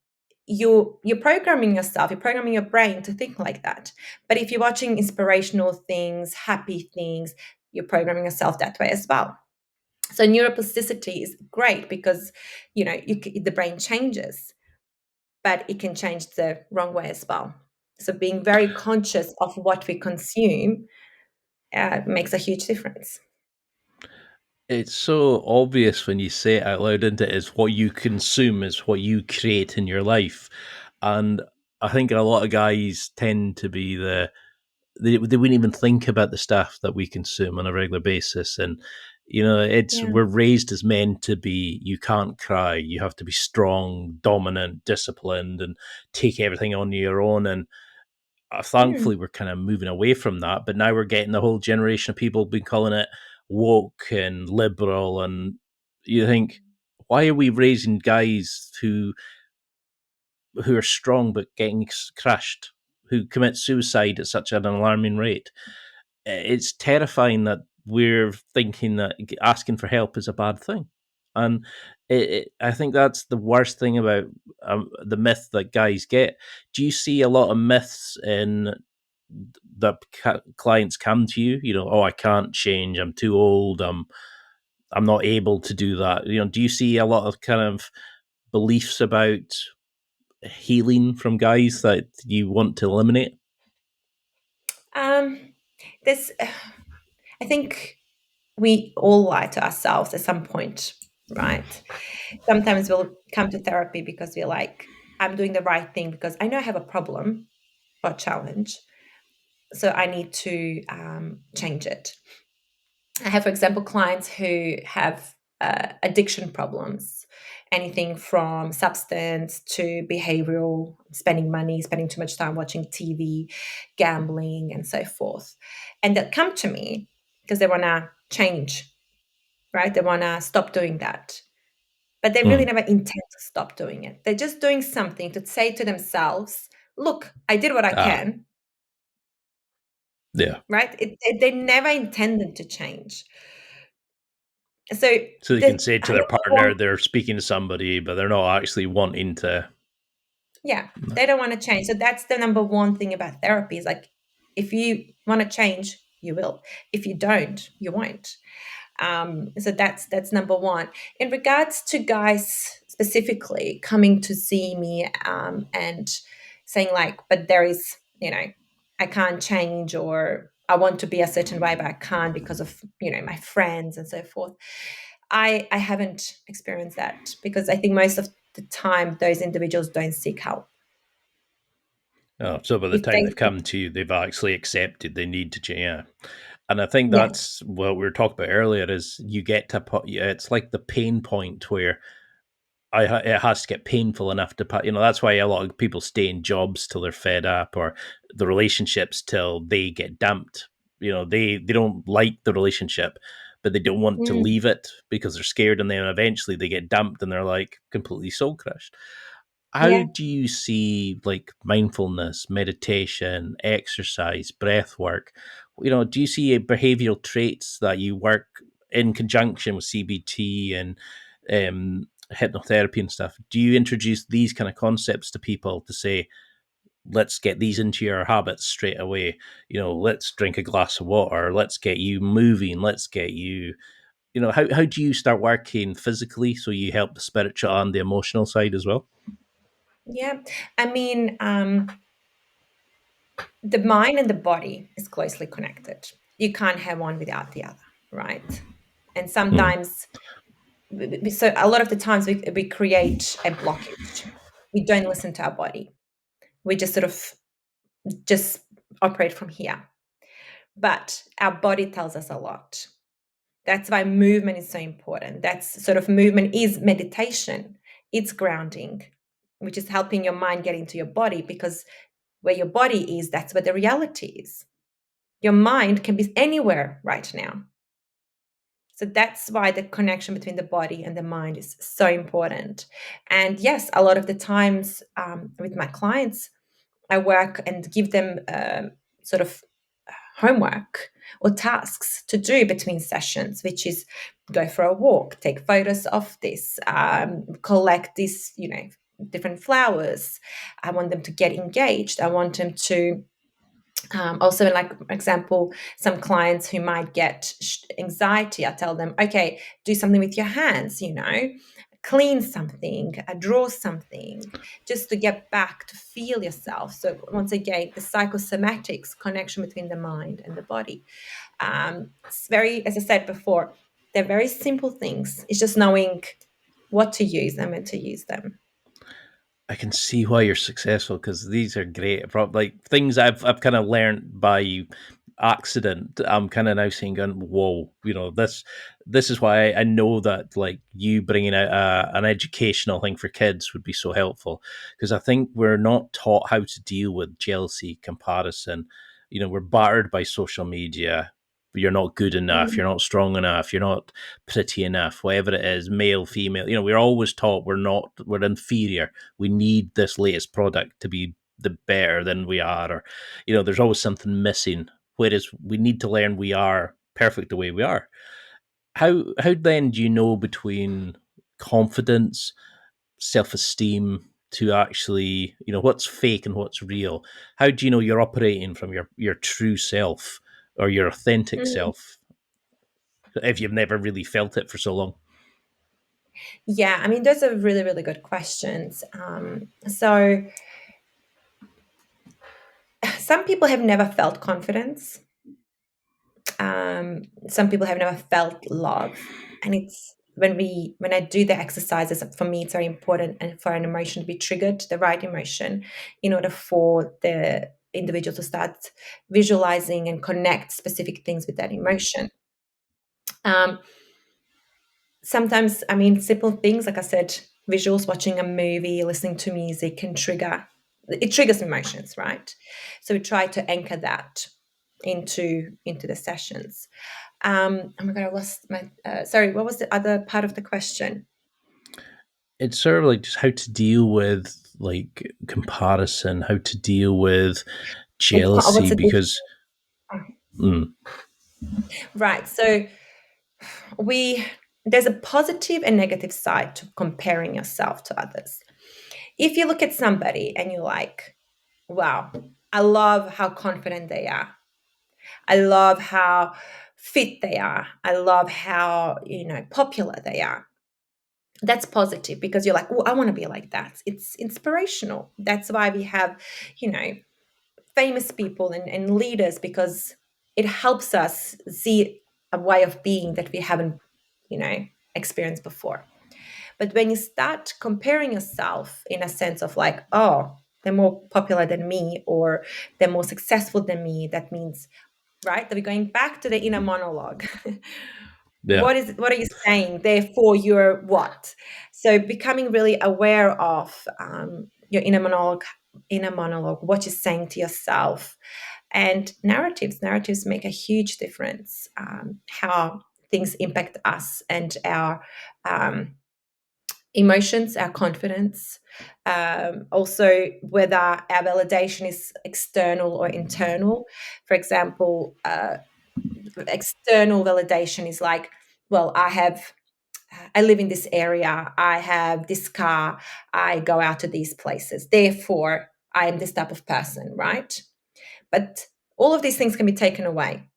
you're programming yourself, you're programming your brain to think like that. But if you're watching inspirational things, happy things, you're programming yourself that way as well. So neuroplasticity is great because the brain changes, but it can change the wrong way as well. So being very conscious of what we consume makes a huge difference. It's so obvious when you say it out loud, isn't it? Is what you consume is what you create in your life. And I think a lot of guys tend to be they wouldn't even think about the stuff that we consume on a regular basis. And Yeah. we're raised as men to be, you can't cry, you have to be strong, dominant, disciplined, and take everything on your own. And Mm. thankfully we're kind of moving away from that, but now we're getting the whole generation of people been calling it woke and liberal. And you think, why are we raising guys who are strong but getting crushed, who commit suicide at such an alarming rate? It's terrifying that we're thinking that asking for help is a bad thing. And I think that's the worst thing about the myth that guys get. Do you see a lot of myths in that clients come to you? Oh, I can't change. I'm too old. I'm not able to do that. Do you see a lot of kind of beliefs about healing from guys that you want to eliminate? Um, this, I think we all lie to ourselves at some point, right? Sometimes we'll come to therapy because we're like, I'm doing the right thing because I know I have a problem or challenge. So I need to change it. I have, for example, clients who have addiction problems, anything from substance to behavioral, spending money, spending too much time watching TV, gambling, and so forth. And they'll come to me because they want to change, right? They want to stop doing that. But they really Mm. never intend to stop doing it. They're just doing something to say to themselves, look, I did what I Ah, can, yeah. right? They never intended to change. So So they can the say to their number one, partner they're speaking to somebody, but they're not actually wanting to. yeah, they don't want to change. So that's the number one thing about therapy is like, if you want to change, you will. If you don't, you won't. So that's number one. In regards to guys specifically coming to see me and saying like, but there is, I can't change or I want to be a certain way, but I can't because of, my friends and so forth. I haven't experienced that because I think most of the time those individuals don't seek help. Oh, so by the If time they they've seek, come to you, they've actually accepted they need to change. Yeah. And I think yeah, that's what we were talking about earlier is you get to put, yeah, it's like the pain point where it has to get painful enough to put, that's why a lot of people stay in jobs till they're fed up or the relationships till they get dumped. They don't like the relationship, but they don't want to mm, leave it because they're scared, and then eventually they get dumped and they're like completely soul crushed. How yeah, do you see like mindfulness, meditation, exercise, breath work? Do you see behavioral traits that you work in conjunction with CBT and hypnotherapy and stuff? Do you introduce these kind of concepts to people to say, let's get these into your habits straight away? Let's drink a glass of water, let's get you moving, let's get you, how do you start working physically so you help the spiritual and the emotional side as well? yeah. I mean, the mind and the body is closely connected. You can't have one without the other, right? And Hmm. sometimes, so a lot of the times we create a blockage. We don't listen to our body. We just sort of just operate from here. But our body tells us a lot. That's why movement is so important. That's sort of movement is meditation. It's grounding, which is helping your mind get into your body because where your body is, that's where the reality is. Your mind can be anywhere right now. So that's why the connection between the body and the mind is so important. And yes, a lot of the times with my clients, I work and give them sort of homework or tasks to do between sessions, which is go for a walk, take photos of this, collect these, different flowers. I want them to get engaged. I want them to also, like example, some clients who might get anxiety, I tell them, okay, do something with your hands, clean something, draw something, just to get back to feel yourself. So once again, the psychosomatics connection between the mind and the body. It's very, as I said before, they're very simple things. It's just knowing what to use and when to use them. I can see why you're successful because these are great. Like things I've kind of learned by accident. I'm kind of now saying, going, "Whoa!" This is why I know that like you bringing out an educational thing for kids would be so helpful because I think we're not taught how to deal with jealousy, comparison. We're battered by social media. You're not good enough. Mm, You're not strong enough. You're not pretty enough. Whatever it is, male, female. We're always taught we're inferior. We need this latest product to be the better than we are, or there's always something missing. Whereas we need to learn we are perfect the way we are. How then do you know between confidence, self-esteem, to actually what's fake and what's real? How do you know you're operating from your true self or your authentic mm. self if you've never really felt it for so long? Yeah, I mean, those are really, really good questions. So some people have never felt confidence. Some people have never felt love, and it's when I do the exercises, for me it's very important and for an emotion to be triggered, the right emotion, in order for the individual to start visualizing and connect specific things with that emotion. um, Sometimes, I mean, simple things like I said, visuals, watching a movie, listening to music can trigger, it triggers emotions, right? So we try to anchor that into the sessions. Oh my god, I lost my. Sorry, what was the other part of the question? It's sort of like just how to deal with like comparison, how to deal with What's jealousy, the difference? because mm, Right. So we there's a positive and negative side to comparing yourself to others. If you look at somebody and you're like, "Wow, I love how confident they are. I love how fit they are. I love how popular they are." That's positive because you're like, "Oh, I want to be like that." It's inspirational. That's why we have, you know, famous people and leaders because it helps us see a way of being that we haven't, you know, experienced before. But when you start comparing yourself in a sense of like, oh, they're more popular than me or they're more successful than me, that means, right, that we're going back to the inner monologue. Yeah. What are you saying? Therefore, you're what? So becoming really aware of your inner monologue, what you're saying to yourself, and narratives make a huge difference. How things impact us and our um, emotions, our confidence, also whether our validation is external or internal. For example, external validation is like, well, I live in this area, I have this car, I go out to these places, therefore I am this type of person, right? But all of these things can be taken away.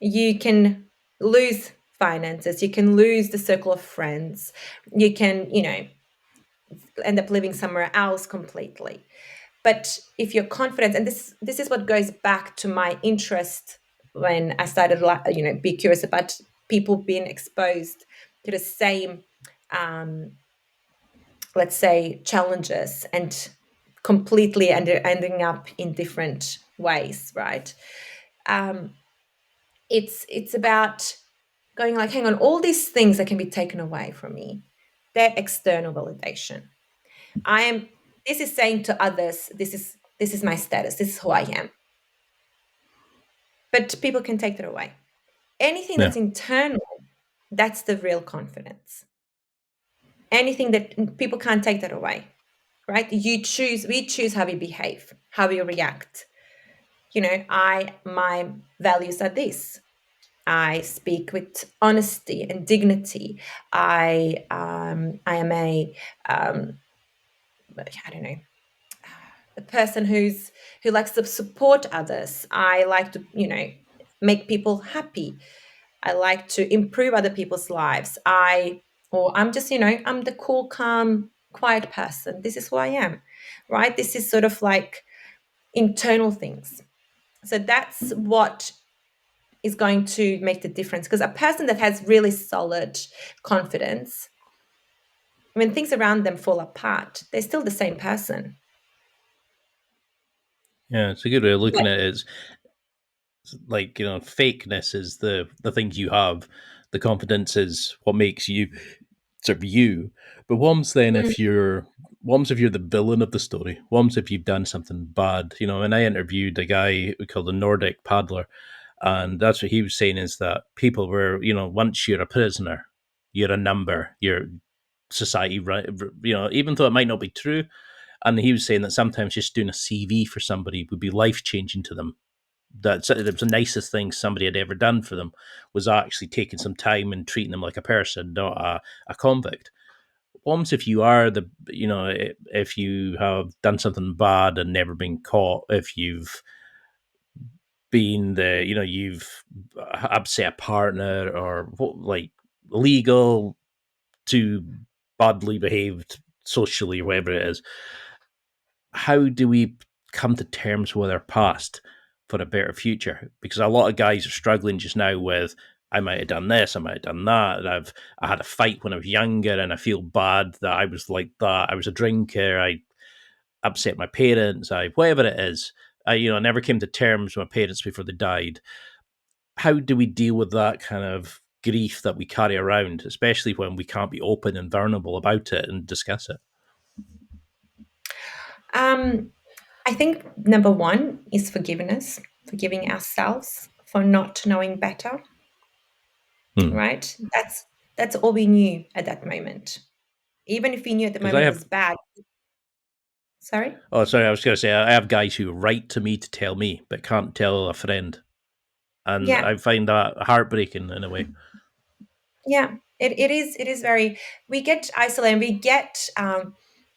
You can lose finances, you can lose the circle of friends, you can, you know, end up living somewhere else completely. But if you're confident, and this is what goes back to my interest when I started, you know, be curious about people being exposed to the same, um, let's say, challenges and completely ending up in different ways, right? Um, it's about going like, hang on, all these things that can be taken away from me, they're external validation. I am. This is saying to others, this is my status. This is who I am. But people can take that away. Anything Yeah. that's internal, that's the real confidence. Anything that people can't take that away, right? You choose. We choose how we behave, how we react. You know, my values are this. I speak with honesty and dignity. I am um, I don't know, a person who likes to support others. I like to, you know, make people happy. I like to improve other people's lives. Or I'm just, you know, I'm the cool, calm, quiet person. This is who I am, right? This is sort of like internal things. So that's what is going to make the difference. Because a person that has really solid confidence, when things around them fall apart, they're still the same person. Yeah. It's a good way of looking at it. Is like, fakeness is the things you have. The confidence is what makes you sort of you. But Mm, what happens if you're the villain of the story? What happens if you've done something bad? And I interviewed a guy we called the Nordic paddler, and that's what he was saying is that people were, once you're a prisoner, you're a number, you're society, right? Even though it might not be true. And he was saying that sometimes just doing a CV for somebody would be life changing to them. That it was the nicest thing somebody had ever done for them was actually taking some time and treating them like a person, not a convict. Once if you are if you have done something bad and never been caught, if you've been you've upset a partner or like legal to badly behaved socially or whatever it is, how do we come to terms with our past for a better future? Because a lot of guys are struggling just now with, I might have done this, I might have done that, and I had a fight when I was younger, and I feel bad that I was like that. I was a drinker. I upset my parents. I whatever it is. I never came to terms with my parents before they died. How do we deal with that kind of grief that we carry around, especially when we can't be open and vulnerable about it and discuss it? Um, I think number one is forgiveness, forgiving ourselves for not knowing better, Hmm. right? That's all we knew at that moment. Even if we knew at the Because I moment it have was bad. Sorry? Oh, sorry. I was going to say I have guys who write to me to tell me, but can't tell a friend, and Yeah, I find that heartbreaking in a way. yeah. It is very, we get isolated,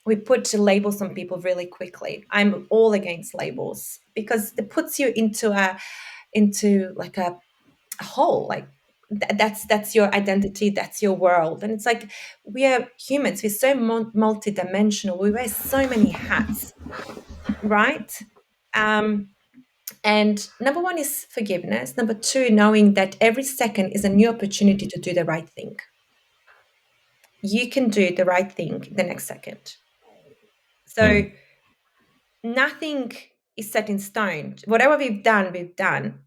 we put labels on people really quickly. I'm all against labels because it puts you into like a hole. Like that's your identity, that's your world. And it's like we are humans, we're so multidimensional, we wear so many hats, right? um And number one is forgiveness. Number two, knowing that every second is a new opportunity to do the right thing. You can do the right thing the next second. Hmm. So nothing is set in stone. Whatever we've done, we've done.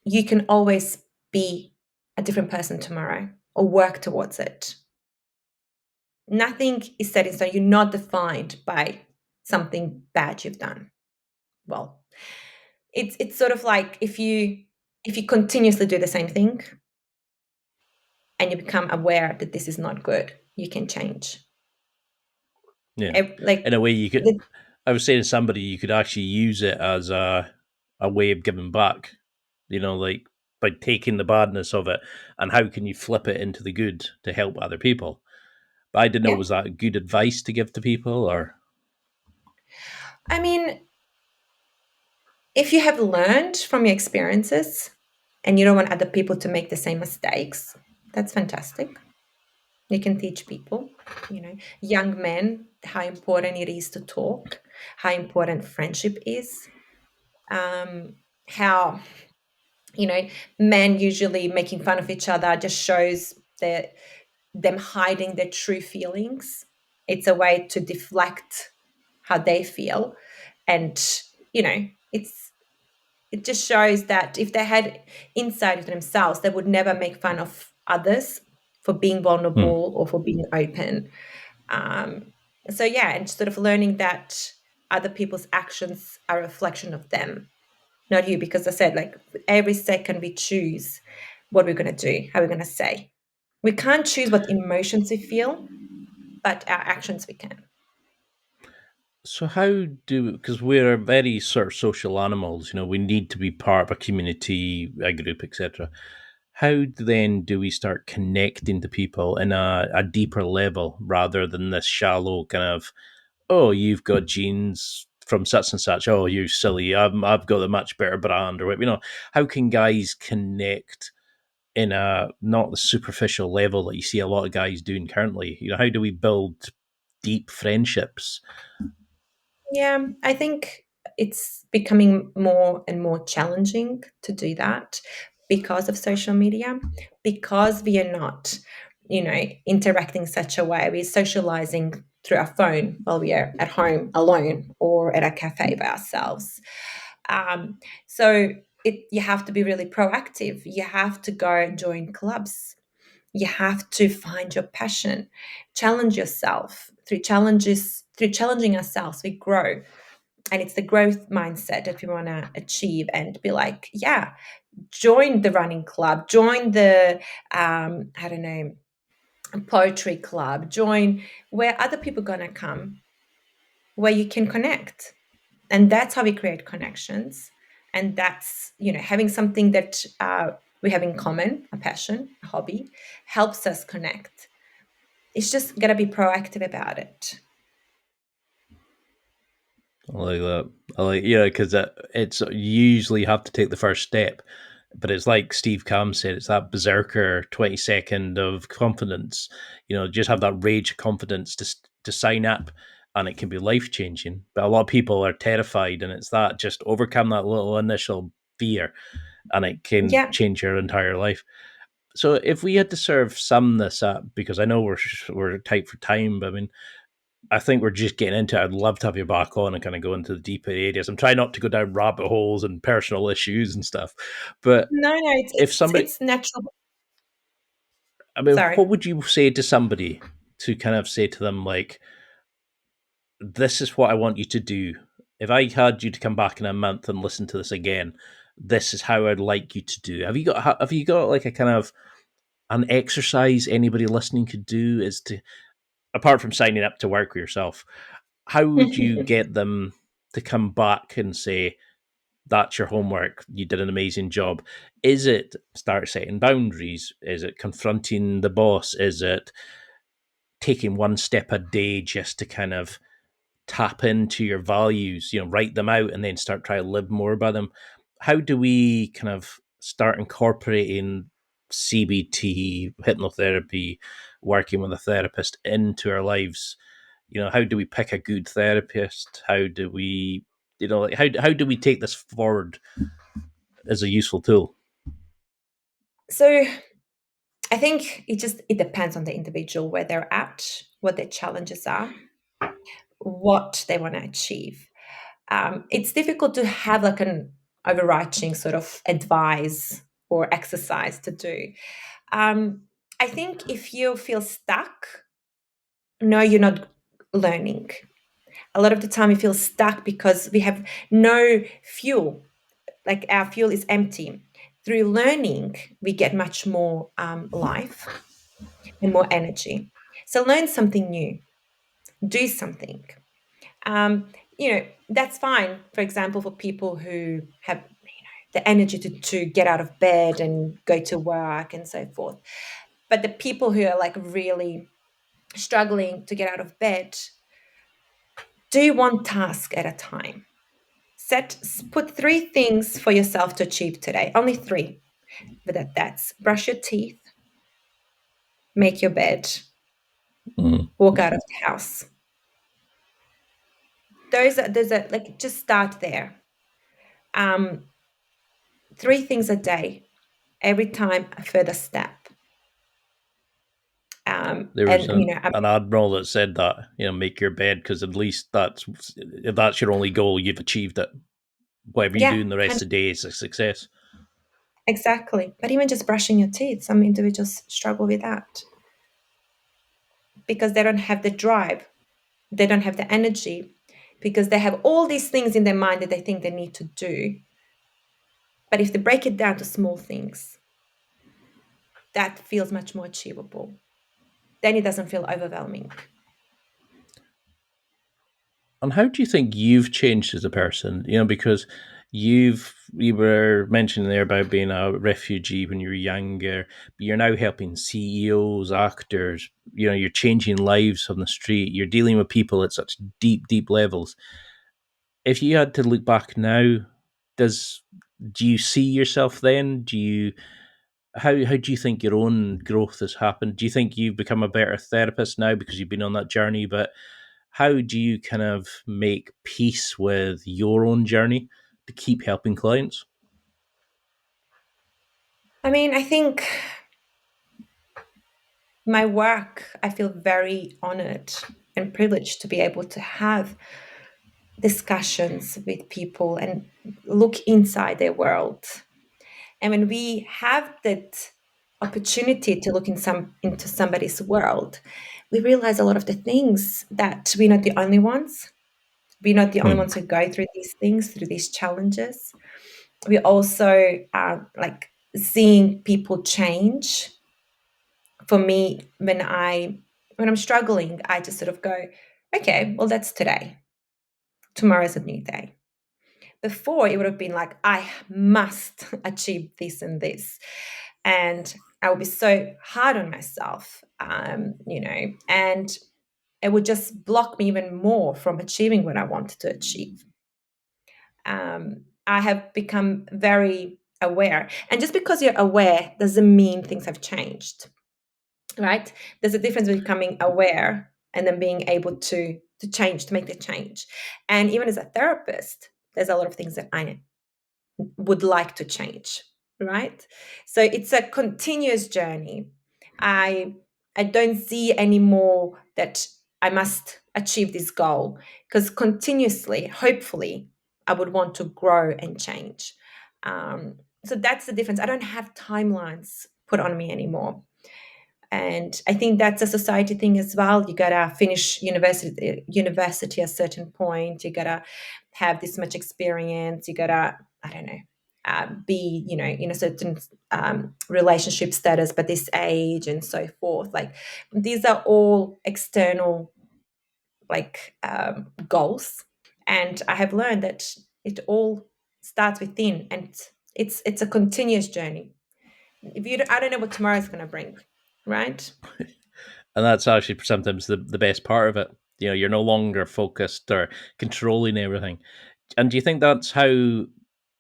You can always be a different person tomorrow or work towards it. Nothing is set in stone. You're not defined by something bad you've done. Well, it's sort of like if you continuously do the same thing and you become aware that this is not good, you can change. Yeah. In Like a way, you could. the, I was saying to somebody, you could actually use it as a way of giving back. Like by taking the badness of it, and how can you flip it into the good to help other people? But I didn't know, yeah, was that good advice to give to people, or I mean, if you have learned from your experiences and you don't want other people to make the same mistakes, that's fantastic. You can teach people, young men, how important it is to talk, how important friendship is, how, you know, men usually making fun of each other just shows that them hiding their true feelings. It's a way to deflect how they feel. And, you know, it just shows that if they had insight into themselves, they would never make fun of others for being hmm. vulnerable or for being open. Um, so yeah, and sort of learning that other people's actions are a reflection of them, not you. Because I said, like every second we choose what we're going to do, how we're going to say. We can't choose what emotions we feel, but our actions we can. So how do, because we're very sort of social animals, we need to be part of a community, a group, etc. How then do we start connecting to people in a deeper level rather than this shallow kind of, oh, you've got jeans from such and such, oh, you silly, I've got a much better brand, or what, how can guys connect in a not the superficial level that you see a lot of guys doing currently? How do we build deep friendships? Yeah, I think it's becoming more and more challenging to do that because of social media, because we are not, interacting such a way. We're socializing through our phone while we are at home alone or at a cafe by ourselves. So you have to be really proactive. You have to go and join clubs. You have to find your passion, challenge yourself. Through challenging ourselves, we grow. And it's the growth mindset that we want to achieve and be like, yeah, join the running club, join the, I don't know, poetry club, join where other people are going to come, where you can connect. And that's how we create connections. And that's, having something that we have in common, a passion, a hobby, helps us connect. It's just got to be proactive about it. I like that. I like, because it's you usually have to take the first step, but it's like Steve Cam said, it's that berserker 20-second of confidence. Just have that rage of confidence to sign up, and it can be life changing. But a lot of people are terrified, and it's that just overcome that little initial fear, and it can Yeah. change your entire life. So if we had to sum this up, because I know we're tight for time, but I mean, I think we're just getting into it. I'd love to have you back on and kind of go into the deeper areas. I'm trying not to go down rabbit holes and personal issues and stuff. But No, no, it's if it's somebody, it's natural. I mean, Sorry. what would you say to somebody to kind of say to them, like, this is what I want you to do? If I had you to come back in a month and listen to this again, this is how I'd like you to do. Have you got like a kind of an exercise anybody listening could do, is to, apart from signing up to work with yourself, how would you get them to come back and say, that's your homework, you did an amazing job? Is it start setting boundaries? Is it confronting the boss? Is it taking one step a day just to kind of tap into your values, write them out and then start trying to live more by them? How do we kind of start incorporating CBT, hypnotherapy, working with a therapist into our lives? How do we pick a good therapist? How do we Like how do we take this forward as a useful tool? So I think it depends on the individual, where they're at, what their challenges are, what they want to achieve. It's difficult to have like an overarching sort of advice or exercise to do. Um, I think if you feel stuck, no, you're not learning. A lot of the time, you feel stuck because we have no fuel, like our fuel is empty. Through learning, we get much more life and more energy. So, learn something new, do something. Um, that's fine, for example, for people who have the energy to get out of bed and go to work and so forth. But the people who are like really struggling to get out of bed, do one task at a time. Put three things for yourself to achieve today. Only three. But that's brush your teeth, make your bed, Mm. walk out of the house. Those are like, just start there. Um, three things a day, every time a further step. There was And an admiral that said that, make your bed, because at least if that's your only goal, you've achieved it. Whatever you do yeah, in the rest of the day is a success. exactly. But even just brushing your teeth, some individuals struggle with that because they don't have the drive, they don't have the energy, because they have all these things in their mind that they think they need to do. But if they break it down to small things, that feels much more achievable. Then it doesn't feel overwhelming. And how do you think you've changed as a person? Because you were mentioning there about being a refugee when you were younger, but you're now helping CEOs, actors. You're changing lives on the street. You're dealing with people at such deep, deep levels. If you had to look back now, does do you see yourself then? How do you think your own growth has happened? Do you think you've become a better therapist now because you've been on that journey? But how do you kind of make peace with your own journey to keep helping clients? I mean, I think my work, I feel very honored and privileged to be able to have discussions with people and look inside their world. And when we have that opportunity to look into somebody's world, we realize a lot of the things that we're not the only ones. We're not the only Hmm. ones who go through these things, through these challenges. We also are like seeing people change. For me, when I'm struggling, I just sort of go, okay, well, that's today. Tomorrow's a new day. Before, it would have been like, I must achieve this and this. And I would be so hard on myself, and it would just block me even more from achieving what I wanted to achieve. I have become very aware. And just because you're aware doesn't mean things have changed, right? There's a difference between becoming aware and then being able to change, to make the change. And even as a therapist, there's a lot of things that I would like to change, right? So it's a continuous journey. I i don't see anymore that I must achieve this goal, because continuously, hopefully, I would want to grow and change. So that's the difference. I don't have timelines put on me anymore. And I think that's a society thing as well. You gotta finish university at a certain point. You gotta have this much experience. You gotta, I don't know, be in a certain relationship status by this age and so forth. Like, these are all external, like, goals. And I have learned that it all starts within, and it's a continuous journey. If you don't, I don't know what tomorrow is going to bring, right? And that's actually sometimes the best part of it. You're no longer focused or controlling everything. And do you think that's how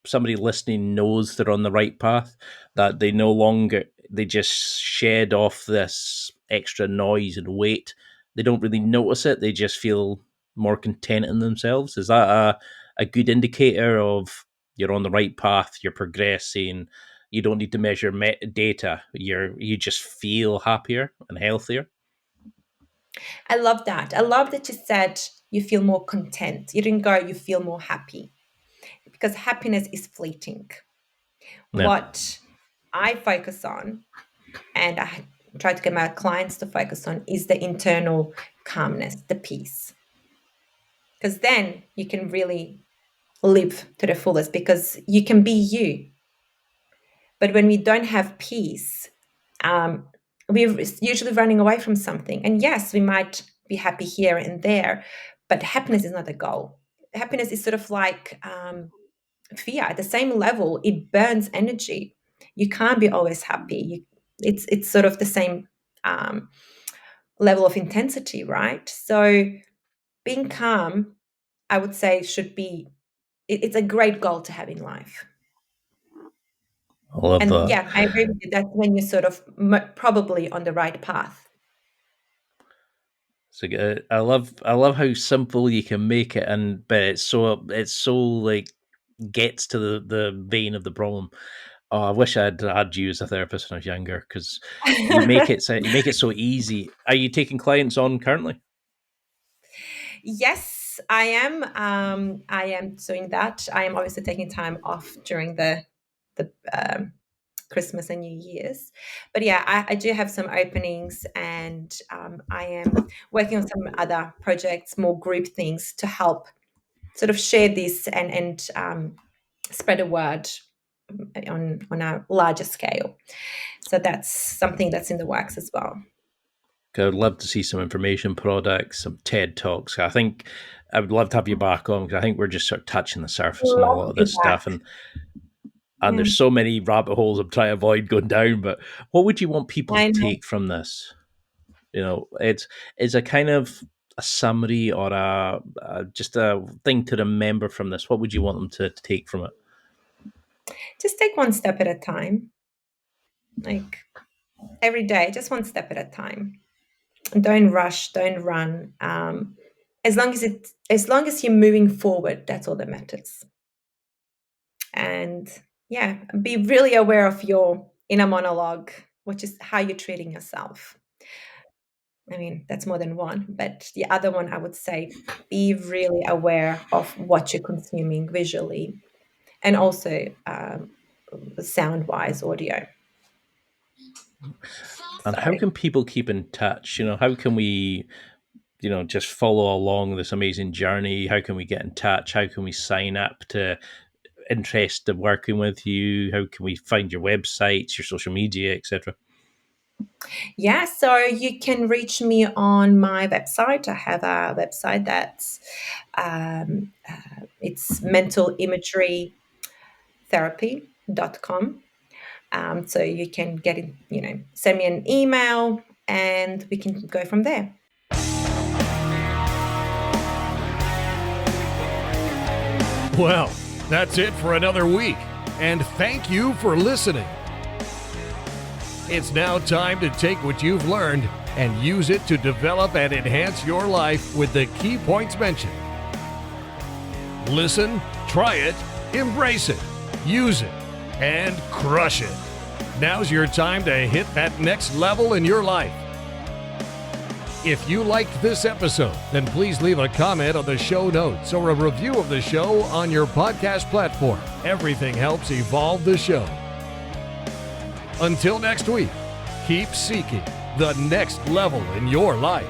somebody listening knows they're on the right path? That they no longer, they just shed off this extra noise and weight. They don't really notice it. They just feel more content in themselves. Is that a good indicator of you're on the right path, you're progressing. You don't need to measure data. You just feel happier and healthier. I love that. I love that you said you feel more content. You didn't go, you feel more happy, because happiness is fleeting. Yeah. What I focus on, and I try to get my clients to focus on, is the internal calmness, the peace. Because then you can really live to the fullest, because you can be you. But when we don't have peace, um, we're usually running away from something. And yes, we might be happy here and there, but happiness is not a goal. Happiness is sort of like fear. At the same level, it burns energy. You can't be always happy. It's sort of the same um, level of intensity, right? So being calm, I would say, should be. It's a great goal to have in life. I love And that. yeah, I agree with you. That's when you're sort of probably on the right path. So I love how simple you can make it, and but it's so like gets to the vein of the problem. Oh, I wish I'd had you as a therapist when I was younger, because you make it so easy. Are you taking clients on currently? Yes, I am. I am doing that. I am obviously taking time off during the Christmas and New Year's, but yeah, I do have some openings, and I am working on some other projects, more group things, to help sort of share this and spread a word on a larger scale. So that's something that's in the works as well. I would love to see some information products, some TED Talks. I think I would love to have you back on, because I think we're just sort of touching the surface on a Love lot to of be this back. stuff, and Yeah, there's so many rabbit holes I'm trying to avoid going down. But what would you want people to I know. take from this? It's a kind of a summary, or just a thing to remember from this. What would you want them to take from it? Just take one step at a time. Like every day, just one step at a time. Don't rush, don't run. As long as you're moving forward, that's all that matters. And yeah, be really aware of your inner monologue, which is how you're treating yourself. I mean, that's more than one, but the other one, I would say, be really aware of what you're consuming visually, and also sound wise, audio. And So how can people keep in touch? How can we, just follow along this amazing journey? How can we get in touch? How can we sign up to interest in working with you? How can we find your websites, your social media, etc.? yeah, so you can reach me on my website. I have a website that's it's mentalimagerytherapy.com. So you can get in, send me an email, and we can go from there. Well, that's it for another week, and thank you for listening. It's now time to take what you've learned and use it to develop and enhance your life with the key points mentioned. Listen, try it, embrace it, use it, and crush it. Now's your time to hit that next level in your life. If you liked this episode, then please leave a comment on the show notes or a review of the show on your podcast platform. Everything helps evolve the show. Until next week, keep seeking the next level in your life.